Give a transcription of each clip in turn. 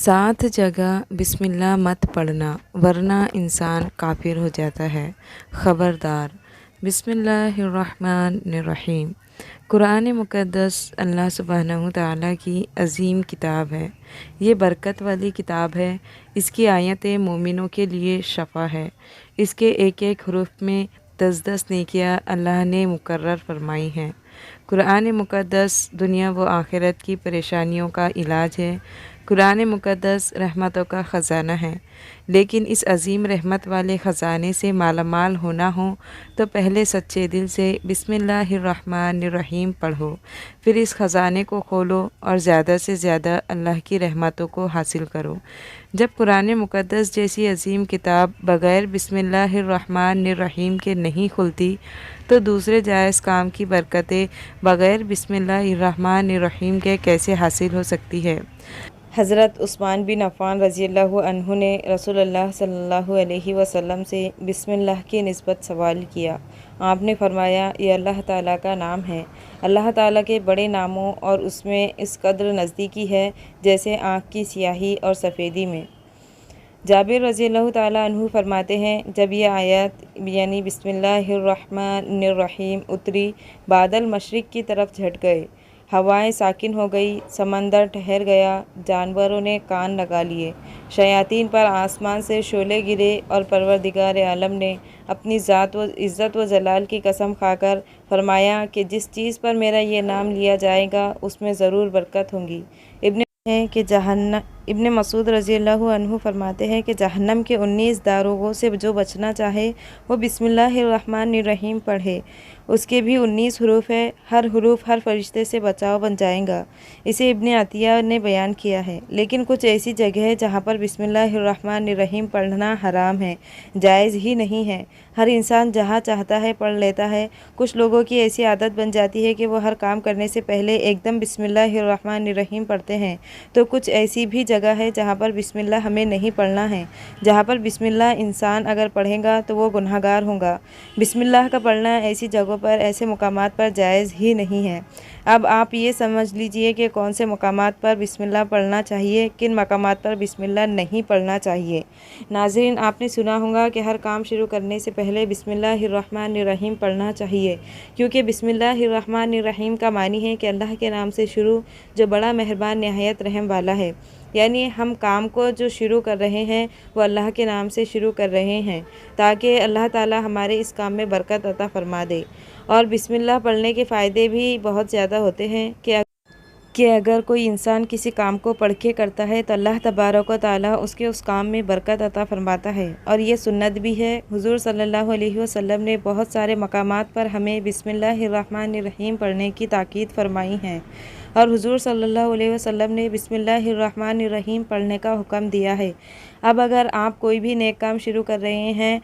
साथ जगह बिस्मिल्लाह मत पढ़ना वरना इंसान काफिर हो जाता है। ख़बरदार। बिस्मिल्लाहिर्रहमानिर्रहीम। कुरान मुक़द्दस अल्लाह सुब्हानहू तआला की अज़ीम किताब है। ये बरकत वाली किताब है। इसकी आयतें मोमिनों के लिए शफ़ा है। इसके एक एक हरूफ में 10-10 नेकियां अल्लाह ने मुकर्रर फरमाई हैं। कुरान मुक़द्दस दुनिया व आखिरत की परेशानियों का इलाज है। कुरान मुक़द्दस रहमतों का ख़ज़ाना है। लेकिन इस अज़ीम रहमत वाले ख़ज़ाने से मालामाल होना हो तो पहले सच्चे दिल से बिस्मिल्लाहिर्रहमानिर्रहीम पढ़ो, फिर इस ख़ज़ाने को खोलो और ज़्यादा से ज़्यादा अल्लाह की रहमतों को हासिल करो। जब कुरान मुक़द्दस जैसी अज़ीम किताब बग़ैर बिस्मिल्लाहिर्रहमानिर्रहीम के नहीं खुलती तो दूसरे जायज़ काम की बरकतें बग़ैर बिस्मिल्लाहिर्रहमानिर्रहीम के कैसे हासिल हो सकती है। हज़रत उस्मान बिन अफ़्फ़ान रज़ियल्लाहु अन्हु ने रसूलुल्लाह सल्लल्लाहु अलैहि वसल्लम से बिस्मिल्लाह की निस्बत सवाल किया। आपने फरमाया, ये अल्लाह ताला का नाम है। अल्लाह ताला के बड़े नामों और उसमें इस कदर नज़दीकी है जैसे आँख की स्याही और सफ़ेदी में। जाबिर रज़ियल्लाहु ताला अन्हु फरमाते हैं, जब ये आयत यानी बिस्मिल्लाहिर्रहमानिर्रहीम उतरी, बादल मशरिक़ की तरफ झट गए, हवाएं साकिन हो गई, समंदर ठहर गया, जानवरों ने कान लगा लिए, शयातीन पर आसमान से शोले गिरे और परवरदिगार आलम ने अपनी ज़ात व इज़्ज़त व जलाल की कसम खाकर फरमाया कि जिस चीज़ पर मेरा ये नाम लिया जाएगा उसमें ज़रूर बरकत होंगी। इब्ने मसूद रज़ियल्लाहु अन्हु फरमाते हैं कि जहन्नम के 19 दारोगों से जो बचना चाहे वो बिस्मिल्लाहिर्रहमानिर्रहीम पढ़े। उसके भी 19 हरूफ है, हर हरूफ हर फरिश्ते से बचाव बन जाएगा। इसे इब्ने अतिया ने बयान किया है। लेकिन कुछ ऐसी जगह है जहाँ पर बिस्मिल्लाहिर्रहमानिर्रहीम पढ़ना हराम है, जायज़ ही नहीं है। हर इंसान जहाँ चाहता है पढ़ लेता है। कुछ लोगों की ऐसी आदत बन जाती है कि वो हर काम करने से पहले एकदम बिस्मिल्लाहिर्रहमानिर्रहीम पढ़ते हैं। तो कुछ ऐसी भी जगह है जहाँ पर बिस्मिल्लाह हमें नहीं पढ़ना है। जहाँ पर बिस्मिल्लाह इंसान अगर पढ़ेगा तो वो गुनहगार होगा। बिस्मिल्लाह का पढ़ना ऐसी जगहों पर, ऐसे मुकामात पर जायज़ ही नहीं है। अब आप ये समझ लीजिए कि कौन से मुकामात पर बिस्मिल्लाह पढ़ना चाहिए, किन मकामात पर बिस्मिल्लाह नहीं पढ़ना चाहिए। नाज़रीन, आपने सुना होगा कि हर काम शुरू करने से पहले बिस्मिल्लाहिर्रहमानिर्रहीम पढ़ना चाहिए, क्योंकि बिस्मिल्लाहिर्रहमानिर्रहीम का मानी है कि अल्लाह के नाम से शुरू, जो बड़ा मेहरबान निहायत रहम वाला है। यानी हम काम को जो शुरू कर रहे हैं वो अल्लाह के नाम से शुरू कर रहे हैं ताकि अल्लाह ताला हमारे इस काम में बरकत अता फ़रमा दे। और बिस्मिल्लाह पढ़ने के फ़ायदे भी बहुत ज़्यादा होते हैं कि अगर कोई इंसान किसी काम को पढ़ के करता है तो अल्लाह तबारक व तआला उसके उस काम में बरकत अता फरमाता है। और ये सुन्नत भी है। हुज़ूर सल्लल्लाहु अलैहि वसल्लम ने बहुत सारे मकामात पर हमें बिस्मिल्लाहिर्रहमानिर्रहीम पढ़ने की ताकीद फरमाई है और हुज़ूर सल्लल्लाहु अलैहि वसल्लम ने बिस्मिल्लाहिर्रहमानिर्रहीम पढ़ने का हुक्म दिया है। अब अगर आप कोई भी नेक काम शुरू कर रहे हैं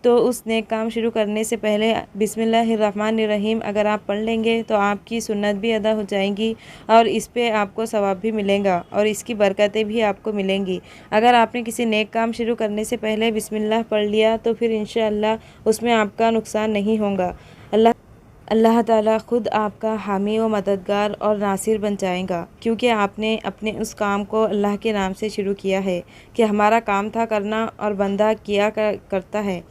तो उस नेक काम शुरू करने से पहले बिस्मिल्लाहिर्रहमानिर्रहीम अगर आप पढ़ लेंगे तो आपकी सुन्नत भी अदा हो जाएंगी और इस पे आपको सवाब भी मिलेगा और इसकी बरकतें भी आपको मिलेंगी। अगर आपने किसी नेक काम शुरू करने से पहले बिस्मिल्लाह पढ़ लिया तो फिर इंशाअल्लाह उसमें आपका नुकसान नहीं होगा। अल्लाह ताला ख़ुद आपका हामी व मददगार और नासिर बन जाएगा, क्योंकि आपने अपने उस काम को अल्लाह के नाम से शुरू किया है कि हमारा काम था करना और बंदा किया करता है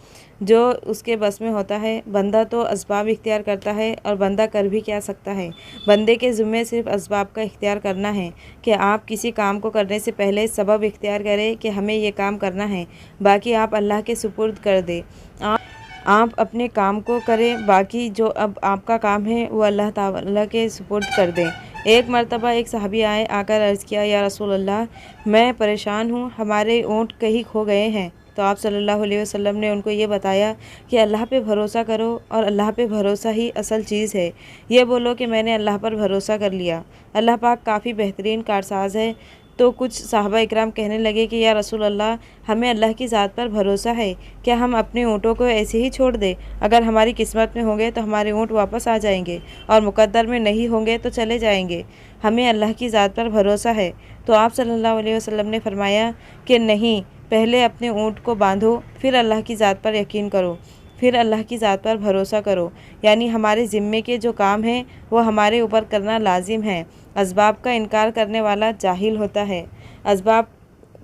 जो उसके बस में होता है। बंदा तो असबाब इख्तियार करता है और बंदा कर भी क्या सकता है। बंदे के ज़िम्मे सिर्फ़ असबाब का इख्तियार करना है कि आप किसी काम को करने से पहले सबब इख्तियार करें कि हमें ये काम करना है, बाकी आप अल्लाह के सुपुर्द कर दें। आप अपने काम को करें, बाकी जो अब आपका काम है वो अल्लाह ताला के सुपुर्द कर दें। एक मरतबा एक सहाबी आए, आकर अर्ज़ किया, या रसूल अल्लाह, मैं परेशान हूँ, हमारे ऊँट कहीं खो गए हैं। तो आप सल्लल्लाहु अलैहि वसल्लम ने उनको ये बताया कि अल्लाह पे भरोसा करो और अल्लाह पे भरोसा ही असल चीज़ है। ये बोलो कि मैंने अल्लाह पर भरोसा कर लिया। अल्लाह पाक काफ़ी बेहतरीन कारसाज है। तो कुछ सहाबा इकराम कहने लगे कि या रसूल अल्लाह, हमें अल्लाह की ज़ात पर भरोसा है, क्या हम अपने ऊँटों को ऐसे ही छोड़ दें? अगर हमारी किस्मत में होंगे तो हमारे ऊँट वापस आ जाएंगे और मुकद्दर में नहीं होंगे तो चले जाएंगे। हमें अल्लाह की ज़ात पर भरोसा है। तो आप सल्लल्लाहु अलैहि वसल्लम ने फरमाया कि नहीं, पहले अपने ऊँट को बांधो, फिर अल्लाह की ज़ात पर यकीन करो, फिर अल्लाह की ज़ात पर भरोसा करो। यानी हमारे ज़िम्मे के जो काम हैं वो हमारे ऊपर करना लाजिम है। असबाब का इनकार करने वाला जाहिल होता है। असबाब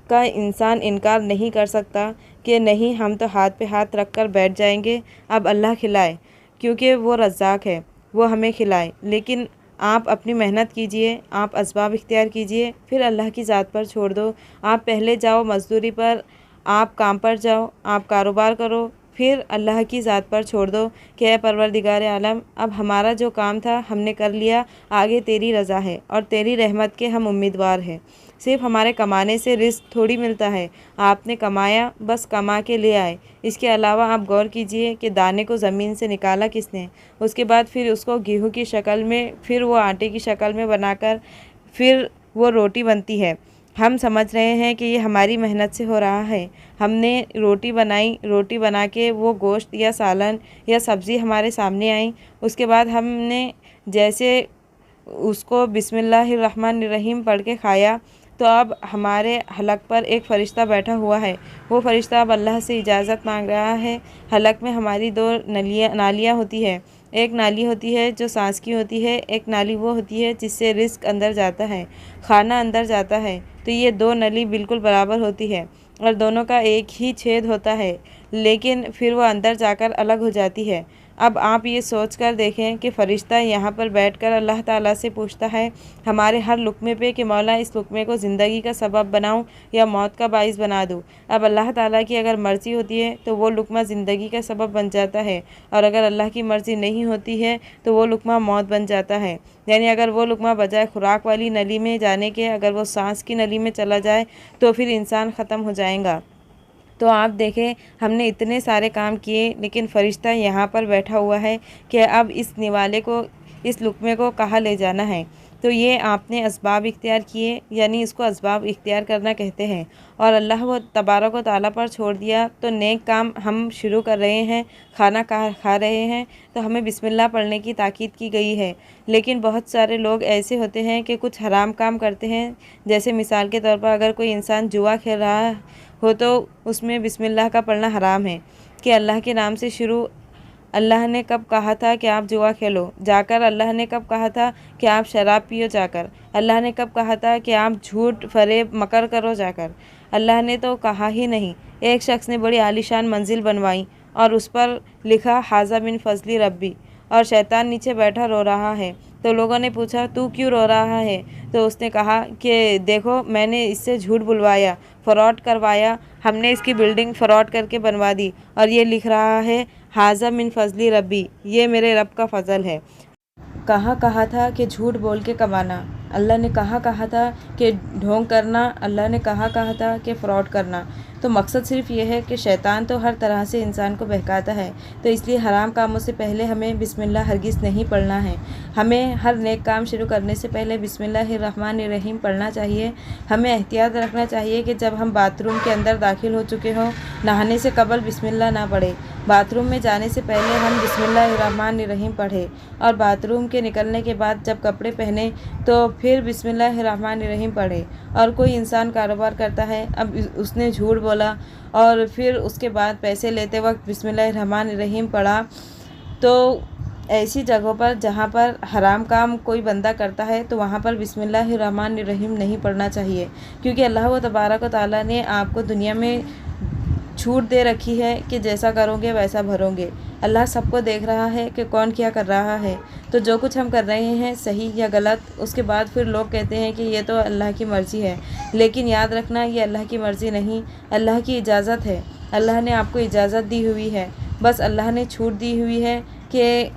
کا انسان انکار نہیں کر سکتا کہ نہیں ہم تو ہاتھ پہ ہاتھ رکھ کر بیٹھ جائیں گے، اب اللہ کھلائے، کیونکہ وہ رزاق ہے، وہ ہمیں کھلائے۔ لیکن آپ اپنی محنت کیجئے، آپ اسباب اختیار کیجئے، پھر اللہ کی ذات پر چھوڑ دو۔ آپ پہلے جاؤ مزدوری پر، آپ کام پر جاؤ، آپ کاروبار کرو، پھر اللہ کی ذات پر چھوڑ دو کہ اے پروردگار عالم، اب ہمارا جو کام تھا ہم نے کر لیا، آگے تیری رضا ہے اور تیری رحمت کے ہم امیدوار ہیں۔ صرف ہمارے کمانے سے رزق تھوڑی ملتا ہے، آپ نے کمایا، بس کما کے لے آئے۔ اس کے علاوہ آپ غور کیجئے کہ دانے کو زمین سے نکالا کس نے، اس کے بعد پھر اس کو گیہوں کی شکل میں، پھر وہ آٹے کی شکل میں بنا کر پھر وہ روٹی بنتی ہے۔ ہم سمجھ رہے ہیں کہ یہ ہماری محنت سے ہو رہا ہے۔ ہم نے روٹی بنائی، روٹی بنا کے وہ گوشت یا سالن یا سبزی ہمارے سامنے آئی، اس کے بعد ہم نے جیسے اس کو بسم اللہ الرحمن الرحیم پڑھ کے کھایا، تو اب ہمارے حلق پر ایک فرشتہ بیٹھا ہوا ہے، وہ فرشتہ اب اللہ سے اجازت مانگ رہا ہے۔ حلق میں ہماری دو نالیاں ہوتی ہے، ایک نالی ہوتی ہے جو سانس کی ہوتی ہے، ایک نالی وہ ہوتی ہے جس سے رزق اندر جاتا ہے، کھانا اندر جاتا ہے۔ تو یہ دو نلی بالکل برابر ہوتی ہے اور دونوں کا ایک ہی چھید ہوتا ہے، لیکن پھر وہ اندر جا کر الگ ہو جاتی ہے۔ اب آپ یہ سوچ کر دیکھیں کہ فرشتہ یہاں پر بیٹھ کر اللہ تعالیٰ سے پوچھتا ہے ہمارے ہر لقمے پہ کہ مولا اس لقمے کو زندگی کا سبب بناؤں یا موت کا باعث بنا دوں۔ اب اللہ تعالیٰ کی اگر مرضی ہوتی ہے تو وہ لقمہ زندگی کا سبب بن جاتا ہے، اور اگر اللہ کی مرضی نہیں ہوتی ہے تو وہ لقمہ موت بن جاتا ہے۔ یعنی اگر وہ لقمہ بجائے خوراک والی نلی میں جانے کے اگر وہ سانس کی نلی میں چلا جائے تو پھر انسان ختم ہو جائے گا۔ تو آپ دیکھیں ہم نے اتنے سارے کام کیے، لیکن فرشتہ یہاں پر بیٹھا ہوا ہے کہ اب اس نوالے کو، اس لقمے کو کہاں لے جانا ہے۔ تو یہ آپ نے اسباب اختیار کیے، یعنی اس کو اسباب اختیار کرنا کہتے ہیں، اور اللہ و تبارک و تعالیٰ پر چھوڑ دیا۔ تو نیک کام ہم شروع کر رہے ہیں، کھانا کھا رہے ہیں تو ہمیں بسم اللہ پڑھنے کی تاکید کی گئی ہے، لیکن بہت سارے لوگ ایسے ہوتے ہیں کہ کچھ حرام کام کرتے ہیں۔ جیسے مثال کے طور پر اگر کوئی انسان جوا کھیل رہا ہو تو اس میں بسم اللہ کا پڑھنا حرام ہے کہ اللہ کے نام سے شروع۔ اللہ نے کب کہا تھا کہ آپ جوا کھیلو جا کر؟ اللہ نے کب کہا تھا کہ آپ شراب پیو جا کر؟ اللہ نے کب کہا تھا کہ آپ جھوٹ فریب مکر کرو جا کر؟ اللہ نے تو کہا ہی نہیں۔ ایک شخص نے بڑی عالیشان منزل بنوائی اور اس پر لکھا ھذا من فضل ربی، اور شیطان نیچے بیٹھا رو رہا ہے۔ تو لوگوں نے پوچھا تو کیوں رو رہا ہے؟ تو اس نے کہا کہ دیکھو میں نے اس سے جھوٹ بلوایا، فراڈ کروایا، ہم نے اس کی بلڈنگ فراڈ کر کے بنوا دی، اور یہ لکھ رہا ہے ھذا من فضل ربی، یہ میرے رب کا فضل ہے۔ کہا تھا کہ جھوٹ بول کے کمانا، اللہ نے کہا تھا کہ ڈھونگ کرنا، اللہ نے کہا تھا کہ فراڈ کرنا۔ تو مقصد صرف یہ ہے کہ شیطان تو ہر طرح سے انسان کو بہکاتا ہے، تو اس لیے حرام کاموں سے پہلے ہمیں بسم اللہ ہرگز نہیں پڑھنا ہے۔ ہمیں ہر نیک کام شروع کرنے سے پہلے بسم اللہ الرحمن الرحیم پڑھنا چاہیے۔ ہمیں احتیاط رکھنا چاہیے کہ جب ہم باتھ روم کے اندر داخل ہو چکے ہوں، نہانے سے قبل بسم اللہ نہ پڑھیں، باتھ روم میں جانے سے پہلے ہم بسم اللہ الرحمن الرحیم پڑھیں، اور باتھ روم کے نکلنے کے بعد جب کپڑے پہنیں تو پھر بسم اللہ الرحمن الرحیم پڑھیں۔ اور کوئی انسان کاروبار کرتا ہے، اب اس نے جھوٹ بولا اور پھر اس کے بعد پیسے لیتے وقت بسم اللہ الرحمن الرحیم پڑھا، تو ایسی جگہوں پر جہاں پر حرام کام کوئی بندہ کرتا ہے تو وہاں پر بسم اللہ الرحمن الرحیم نہیں پڑھنا چاہیے، کیونکہ اللہ و تبارک و تعالیٰ نے آپ کو دنیا میں چھوٹ دے رکھی ہے کہ جیسا کرو گے ویسا بھرو گے۔ اللہ سب کو دیکھ رہا ہے کہ کون کیا کر رہا ہے، تو جو کچھ ہم کر رہے ہیں صحیح یا غلط، اس کے بعد پھر لوگ کہتے ہیں کہ یہ تو اللہ کی مرضی ہے، لیکن یاد رکھنا یہ اللہ کی مرضی نہیں، اللہ کی اجازت ہے۔ اللہ نے آپ کو اجازت دی ہوئی ہے، بس اللہ نے چھوٹ دی ہوئی ہے کہ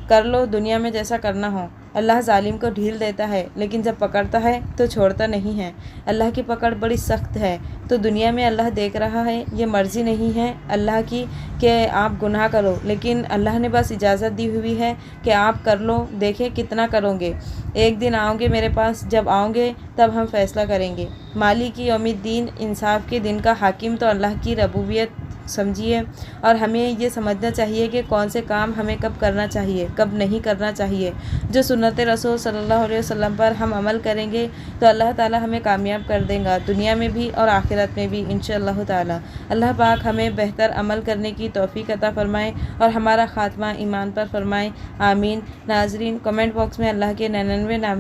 کر لو دنیا میں جیسا کرنا ہو۔ اللہ ظالم کو ڈھیل دیتا ہے لیکن جب پکڑتا ہے تو چھوڑتا نہیں ہے۔ اللہ کی پکڑ بڑی سخت ہے، تو دنیا میں اللہ دیکھ رہا ہے، یہ مرضی نہیں ہے اللہ کی کہ آپ گناہ کرو، لیکن اللہ نے بس اجازت دی ہوئی ہے کہ آپ کر لو، دیکھیں کتنا کرو گے۔ ایک دن آؤ گے میرے پاس، جب آؤ گے تب ہم فیصلہ کریں گے۔ مالک یوم الدین، انصاف کے دن کا حاکم تو اللہ کی ربوبیت سمجھیے، اور ہمیں یہ سمجھنا چاہیے کہ کون سے کام ہمیں کب کرنا چاہیے، کب نہیں کرنا چاہیے۔ جو سنت رسول صلی اللہ علیہ وسلم پر ہم عمل کریں گے تو اللہ تعالیٰ ہمیں کامیاب کر دے گا، دنیا میں بھی اور آخرت میں بھی انشاءاللہ تعالیٰ۔ اللہ پاک ہمیں بہتر عمل کرنے کی توفیق عطا فرمائے اور ہمارا خاتمہ ایمان پر فرمائے، آمین۔ ناظرین، کمنٹ باکس میں اللہ کے 99 نام